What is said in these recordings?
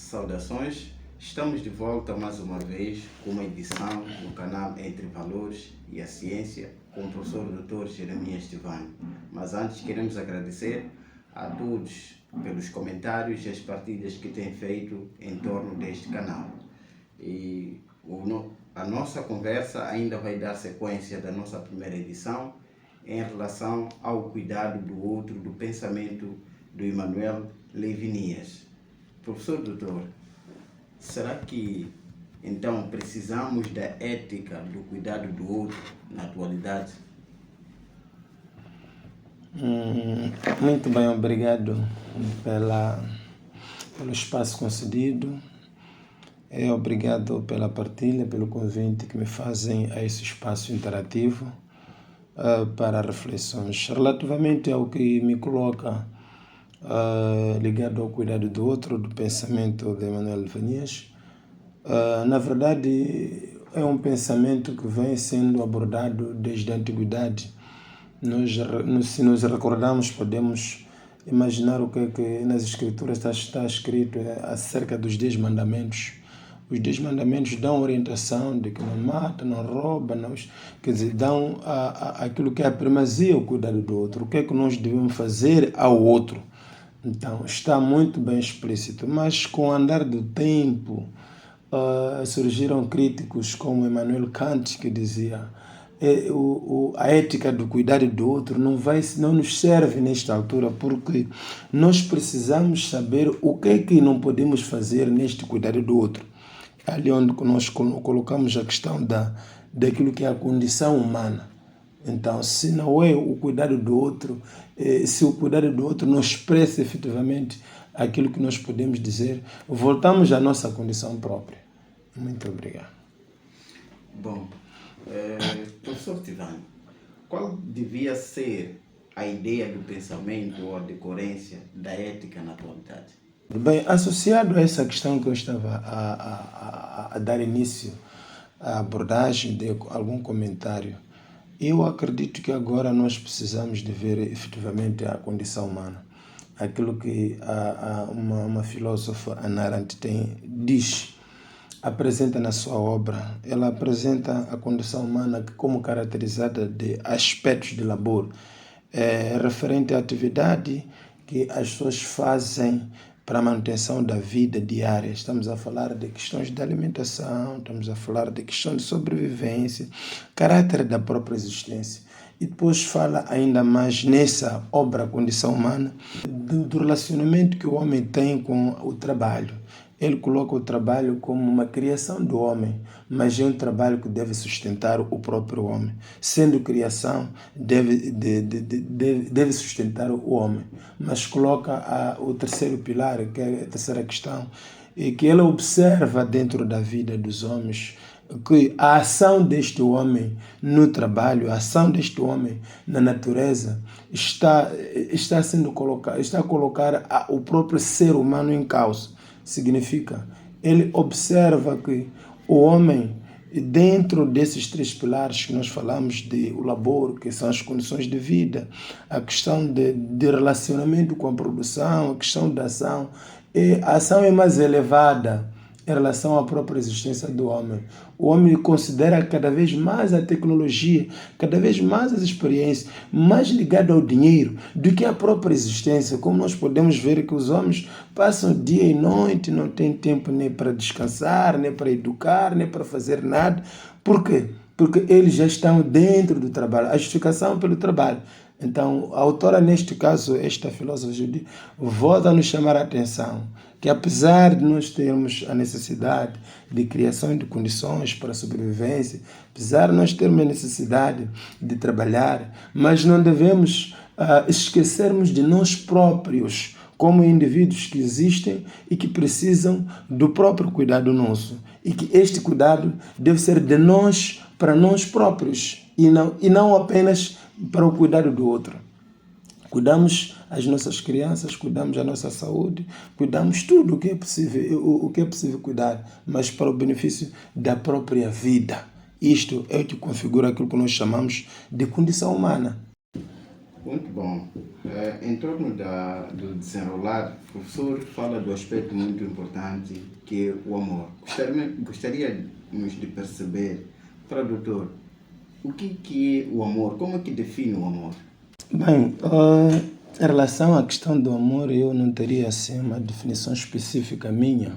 Saudações, estamos de volta mais uma vez com uma edição do canal Entre Valores e a Ciência com o professor Dr. Jeremias Tivani. Mas antes queremos agradecer a todos pelos comentários e as partilhas que têm feito em torno deste canal. E a nossa conversa ainda vai dar sequência da nossa primeira edição em relação ao cuidado do outro, do pensamento do Emmanuel Levinas. Professor doutor, será que então precisamos da ética do cuidado do outro na atualidade? Muito bem, obrigado pelo espaço concedido. Obrigado pela partilha, pelo convite que me fazem a esse espaço interativo para reflexões. Relativamente ao que me coloca ligado ao cuidado do outro, do pensamento de Emmanuel Levinas, na verdade é um pensamento que vem sendo abordado desde a antiguidade. Se nos recordarmos, podemos imaginar o que nas escrituras está escrito acerca dos 10 mandamentos. Os 10 mandamentos dão orientação de que não mata, não rouba, quer dizer, dão aquilo que é a primazia, o cuidado do outro. O que é que nós devemos fazer ao outro? Então, está muito bem explícito, mas com o andar do tempo surgiram críticos como Immanuel Kant, que dizia a ética do cuidado do outro não nos serve nesta altura, porque nós precisamos saber o que é que não podemos fazer neste cuidado do outro. Ali onde nós colocamos a questão daquilo que é a condição humana. Então, se não é o cuidado do outro, se o cuidado do outro não expressa efetivamente aquilo que nós podemos dizer, voltamos à nossa condição própria. Muito obrigado. Bom, professor Tivani, qual devia ser a ideia do pensamento ou a decorrência da ética na atualidade? Bem, associado a essa questão que eu estava a dar início à abordagem de algum comentário, eu acredito que agora nós precisamos de ver efetivamente a condição humana. Aquilo que uma filósofa, Hannah Arendt, apresenta na sua obra. Ela apresenta a condição humana como caracterizada de aspectos de labor, referente à atividade que as pessoas fazem para a manutenção da vida diária. Estamos a falar de questões de alimentação, estamos a falar de questões de sobrevivência, caráter da própria existência. E depois fala ainda mais nessa obra Condição Humana, do relacionamento que o homem tem com o trabalho. Ele coloca o trabalho como uma criação do homem, mas é um trabalho que deve sustentar o próprio homem. Sendo criação, deve sustentar o homem. Mas coloca o terceiro pilar, que é a terceira questão, e que ele observa dentro da vida dos homens, que a ação deste homem no trabalho, a ação deste homem na natureza, está a colocar o próprio ser humano em causa. Significa, ele observa que o homem, dentro desses 3 pilares que nós falamos, de o labor, que são as condições de vida, a questão de relacionamento com a produção, a questão da ação, a ação é mais elevada em relação à própria existência do homem. O homem considera cada vez mais a tecnologia, cada vez mais as experiências, mais ligado ao dinheiro do que a própria existência. Como nós podemos ver que os homens passam dia e noite, não têm tempo nem para descansar, nem para educar, nem para fazer nada. Por quê? Porque eles já estão dentro do trabalho, a justificação pelo trabalho. Então, a autora, neste caso, esta filósofa judia, volta a nos chamar a atenção que, apesar de nós termos a necessidade de criação de condições para a sobrevivência, apesar de nós termos a necessidade de trabalhar, mas não devemos esquecermos de nós próprios, como indivíduos que existem e que precisam do próprio cuidado nosso. E que este cuidado deve ser de nós para nós próprios e não apenas para o cuidado do outro. Cuidamos as nossas crianças, cuidamos a nossa saúde, cuidamos tudo o que é possível cuidar, mas para o benefício da própria vida. Isto é o que configura aquilo que nós chamamos de condição humana. Muito bom. Em torno do desenrolar, o professor fala do aspecto muito importante que é o amor. Gostaríamos de perceber, tradutor, o que é o amor? Como é que define o amor? Bem, em relação à questão do amor, eu não teria assim uma definição específica minha.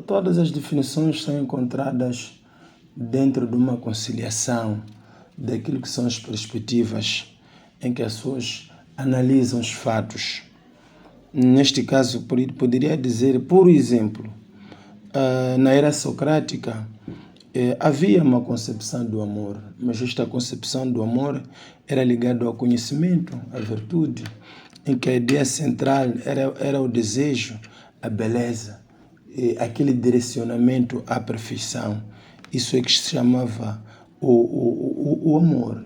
Todas as definições são encontradas dentro de uma conciliação daquilo que são as perspectivas em que as pessoas analisam os fatos. Neste caso, poderia dizer, por exemplo, na era socrática, havia uma concepção do amor, mas esta concepção do amor era ligada ao conhecimento, à virtude, em que a ideia central era o desejo, a beleza, aquele direcionamento à perfeição. Isso é que se chamava o amor.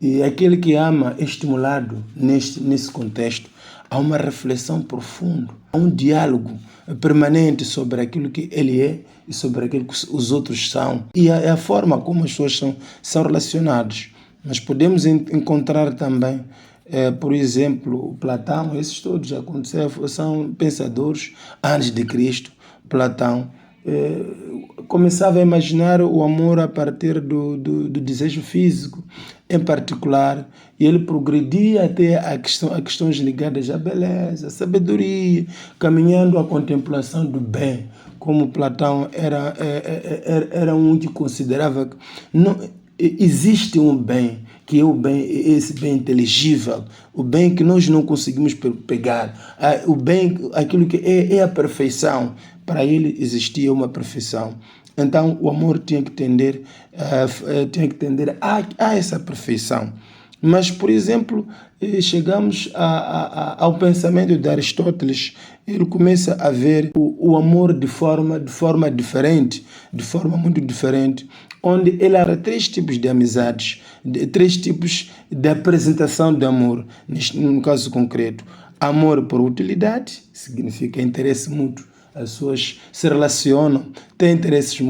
E aquele que ama é estimulado nesse contexto a uma reflexão profunda, a um diálogo permanente sobre aquilo que ele é e sobre aquilo que os outros são e a forma como as pessoas são relacionadas. Mas podemos encontrar também, por exemplo, Platão, esses todos aconteceram, são pensadores antes de Cristo. Platão começava a imaginar o amor a partir do desejo físico, em particular, e ele progredia até a questões ligadas à beleza, à sabedoria, caminhando à contemplação do bem, como Platão era um que considerava que não, existe um bem, que é o bem, esse bem inteligível, o bem que nós não conseguimos pegar, o bem, aquilo que é a perfeição. Para ele existia uma perfeição. Então o amor tinha que tender a essa perfeição. Mas, por exemplo, chegamos ao pensamento de Aristóteles. Ele começa a ver o amor de forma diferente, de forma muito diferente, onde ele há três tipos de amizades, três tipos de apresentação de amor, no caso concreto. Amor por utilidade, significa interesse mútuo. As pessoas se relacionam, têm interesses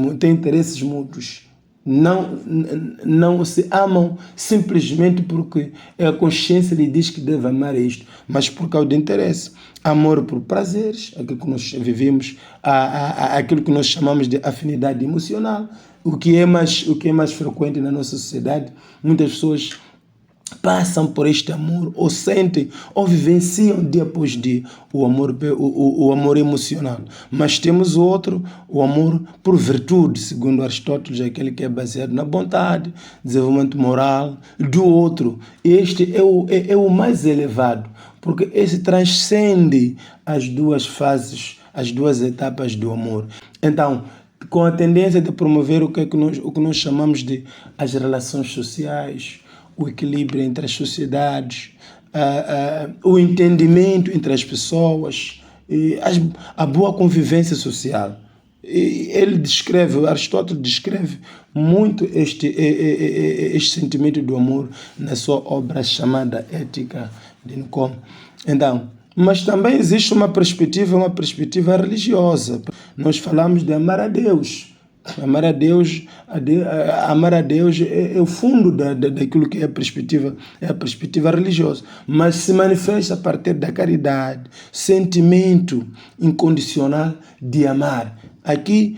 mútuos. Não se amam simplesmente porque a consciência lhe diz que deve amar isto, mas por causa de interesse. Amor por prazeres, aquilo que nós vivemos, aquilo que nós chamamos de afinidade emocional, o que é mais frequente na nossa sociedade. Muitas pessoas passam por este amor, ou sentem, ou vivenciam dia após dia o amor emocional. Mas temos outro, o amor por virtude, segundo Aristóteles, aquele que é baseado na bondade, desenvolvimento moral do outro. Este é o mais elevado, porque esse transcende as duas fases, as duas etapas do amor. Então, com a tendência de promover o que nós chamamos de as relações sociais, o equilíbrio entre as sociedades, o entendimento entre as pessoas, a boa convivência social. Aristóteles descreve muito este sentimento do amor na sua obra chamada Ética de Nicômaco. Então, mas também existe uma perspectiva religiosa. Nós falamos de amar a Deus. Amar a Deus é o fundo daquilo que é a perspectiva religiosa, mas se manifesta a partir da caridade, sentimento incondicional de amar. Aqui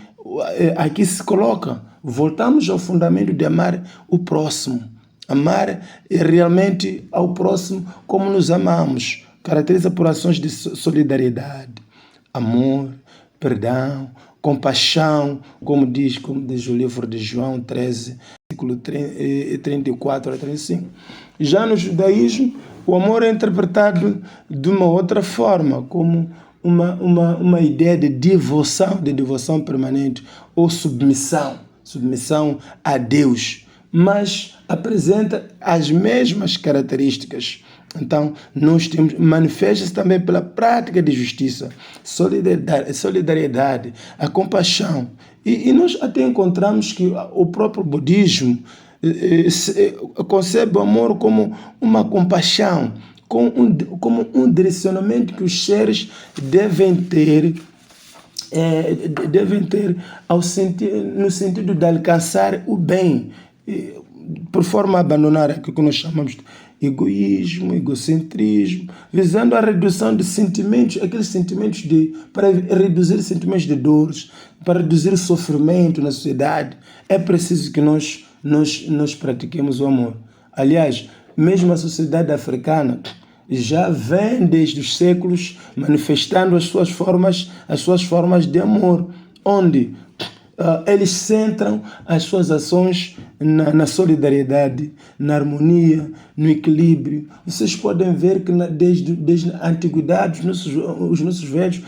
se coloca, voltamos ao fundamento de amar o próximo. Amar realmente ao próximo como nos amamos. Caracteriza por ações de solidariedade, amor, perdão, compaixão, como diz o livro de João 13, versículo 34 a 35. Já no judaísmo, o amor é interpretado de uma outra forma, como uma ideia de devoção permanente ou submissão a Deus, mas apresenta as mesmas características. Então, manifesta-se também pela prática de justiça, solidariedade, a compaixão. E nós até encontramos que o próprio budismo concebe o amor como uma compaixão, como um direcionamento que os seres devem ter no sentido de alcançar o bem. por forma a abandonar aquilo que nós chamamos de egoísmo, egocentrismo, visando a redução de sentimentos, aqueles sentimentos para reduzir sentimentos de dores, para reduzir o sofrimento na sociedade, é preciso que nós pratiquemos o amor. Aliás, mesmo a sociedade africana já vem desde os séculos manifestando as suas formas de amor, onde eles centram as suas ações na solidariedade, na harmonia, no equilíbrio. Vocês podem ver que desde a antiguidade os nossos velhos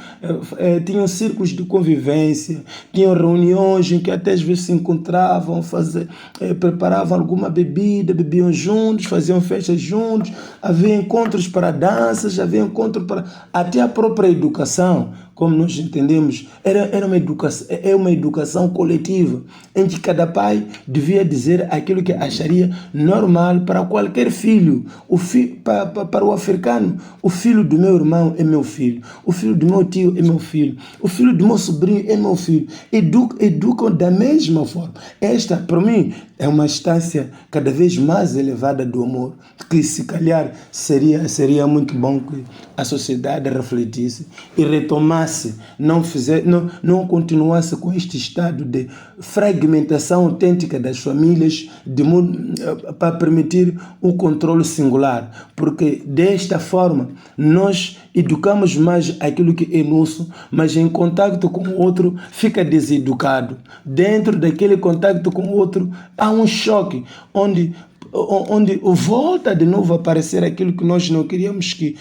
tinham círculos de convivência, tinham reuniões em que até às vezes se encontravam, preparavam alguma bebida, bebiam juntos, faziam festas juntos, havia encontros para danças, havia encontros para até a própria educação. Como nós entendemos, é uma educação coletiva, em que cada pai devia dizer aquilo que acharia normal para qualquer filho. Para o africano, o filho do meu irmão é meu filho, o filho do meu tio é meu filho, o filho do meu sobrinho é meu filho. Educam da mesma forma. Esta, para mim, é uma instância cada vez mais elevada do amor, que se calhar seria muito bom que a sociedade refletisse e retomasse, não continuasse com este estado de fragmentação autêntica das famílias para permitir o controle singular, porque desta forma nós educamos mais aquilo que é nosso, mas em contato com o outro fica deseducado. Dentro daquele contato com o outro há um choque, onde volta de novo a aparecer aquilo que nós não queríamos que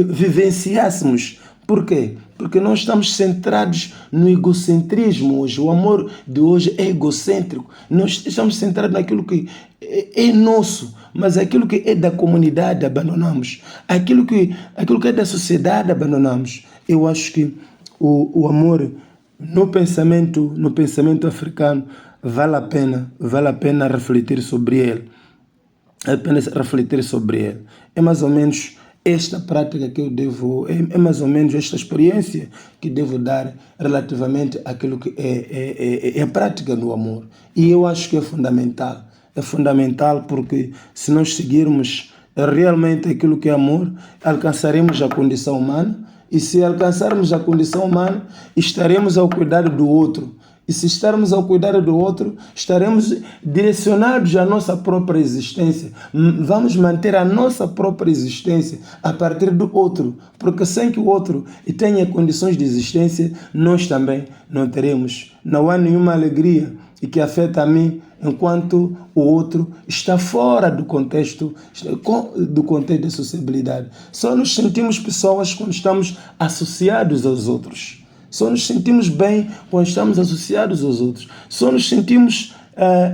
vivenciássemos. Por quê? Porque nós estamos centrados no egocentrismo hoje. O amor de hoje é egocêntrico. Nós estamos centrados naquilo que é nosso, mas aquilo que é da comunidade abandonamos. Aquilo que é da sociedade abandonamos. Eu acho que o amor no pensamento africano vale a pena refletir sobre ele. É mais ou menos esta prática que eu devo, é mais ou menos esta experiência que devo dar relativamente àquilo que é a prática do amor. E eu acho que é fundamental. É fundamental porque se nós seguirmos realmente aquilo que é amor, alcançaremos a condição humana. E se alcançarmos a condição humana, estaremos ao cuidado do outro. E se estarmos ao cuidado do outro, estaremos direcionados à nossa própria existência. Vamos manter a nossa própria existência a partir do outro. Porque sem que o outro tenha condições de existência, nós também não teremos. Não há nenhuma alegria e que afeta a mim enquanto o outro está fora do contexto da sociabilidade. Só nos sentimos pessoas quando estamos associados aos outros. Só nos sentimos bem quando estamos associados aos outros. Só nos sentimos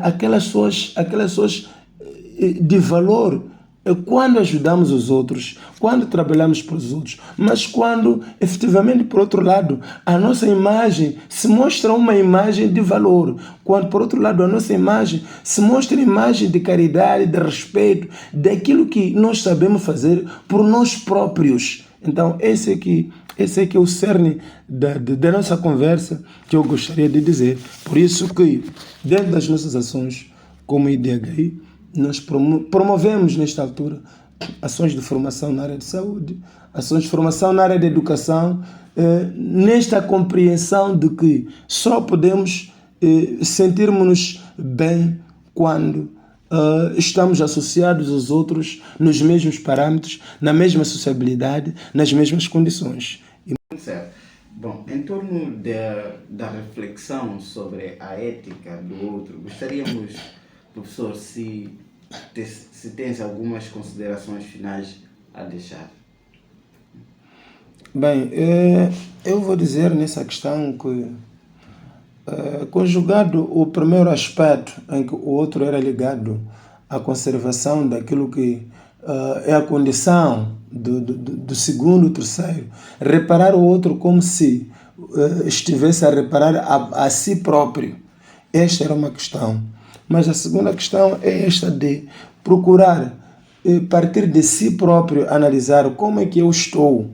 aquelas pessoas de valor quando ajudamos os outros, quando trabalhamos para os outros. Mas quando, efetivamente, por outro lado, a nossa imagem se mostra uma imagem de valor. Quando, por outro lado, a nossa imagem se mostra imagem de caridade, de respeito, daquilo que nós sabemos fazer por nós próprios. Então, esse aqui é o cerne da nossa conversa que eu gostaria de dizer. Por isso que, dentro das nossas ações, como IDHI, nós promovemos, nesta altura, ações de formação na área de saúde, ações de formação na área de educação, nesta compreensão de que só podemos sentirmos-nos bem quando estamos associados aos outros nos mesmos parâmetros, na mesma sociabilidade, nas mesmas condições. Certo. Bom, em torno da reflexão sobre a ética do outro, gostaríamos, professor, se tens algumas considerações finais a deixar. Bem, eu vou dizer nessa questão que, conjugado o primeiro aspecto em que o outro era ligado à conservação daquilo que é a condição do segundo, terceiro, reparar o outro como se estivesse a reparar a si próprio. Esta era uma questão. Mas a segunda questão é esta de procurar partir de si próprio, analisar como é que eu estou.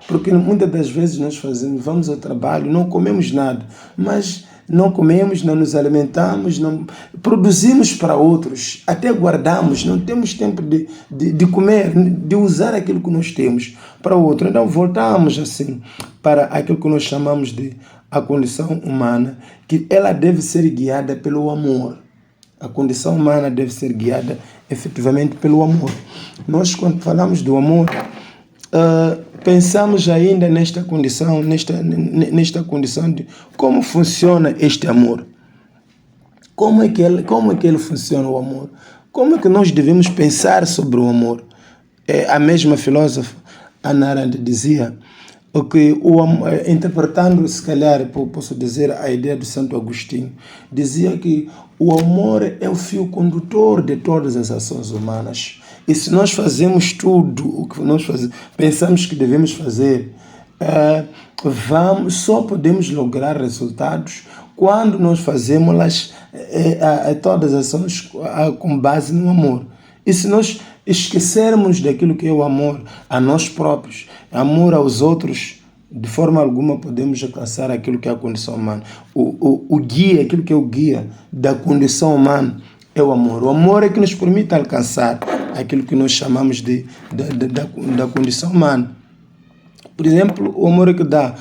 Porque muitas das vezes nós vamos ao trabalho, não comemos nada, mas não comemos, não nos alimentamos, não produzimos para outros, até guardamos, não temos tempo de comer, de usar aquilo que nós temos para o outro. Então voltamos assim para aquilo que nós chamamos de a condição humana, que ela deve ser guiada pelo amor. A condição humana deve ser guiada efetivamente pelo amor. Nós, quando falamos do amor, pensamos ainda nesta condição de como funciona este amor. Como é que ele funciona, o amor? Como é que nós devemos pensar sobre o amor? A mesma filósofa, Hannah Arendt, dizia que interpretando, se calhar, posso dizer, a ideia do Santo Agostinho, dizia que o amor é o fio condutor de todas as ações humanas. E se nós fazemos tudo o que nós pensamos que devemos fazer, só podemos lograr resultados quando nós fazemos todas as ações com base no amor. E se nós esquecermos daquilo que é o amor a nós próprios, amor aos outros, de forma alguma podemos alcançar aquilo que é a condição humana. O guia, aquilo que é o guia da condição humana é o amor. O amor é que nos permite alcançar aquilo que nós chamamos da condição humana. Por exemplo, o amor é que dá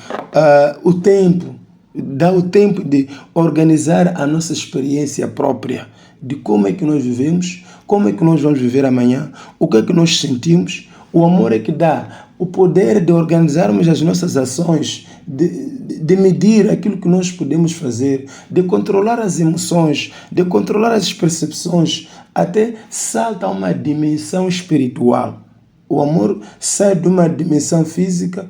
o tempo de organizar a nossa experiência própria, de como é que nós vivemos, como é que nós vamos viver amanhã, o que é que nós sentimos. O amor é que dá o poder de organizarmos as nossas ações, de medir aquilo que nós podemos fazer, de controlar as emoções, de controlar as percepções, até salta a uma dimensão espiritual. O amor sai de uma dimensão física,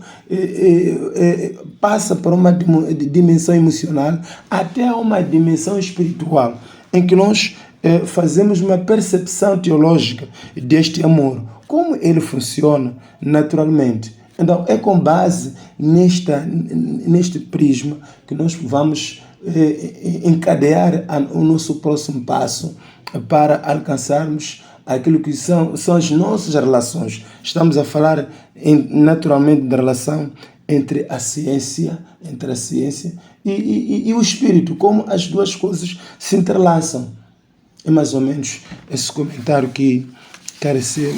passa para uma dimensão emocional, até uma dimensão espiritual, em que nós fazemos uma percepção teológica deste amor. Como ele funciona naturalmente. Então, é com base neste prisma que nós vamos encadear o nosso próximo passo para alcançarmos aquilo que são as nossas relações. Estamos a falar naturalmente da relação entre a ciência e o espírito, como as duas coisas se entrelaçam. É mais ou menos esse comentário que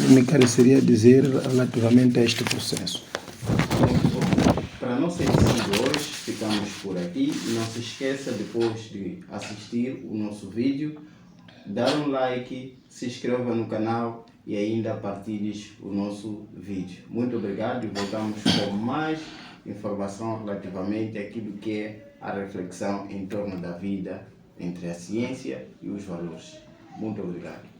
me careceria dizer relativamente a este processo. Para a nossa edição de hoje, ficamos por aqui. Não se esqueça, depois de assistir o nosso vídeo, dar um like, se inscreva no canal e ainda partilhe o nosso vídeo. Muito obrigado e voltamos com mais informação relativamente àquilo que é a reflexão em torno da vida entre a ciência e os valores. Muito obrigado.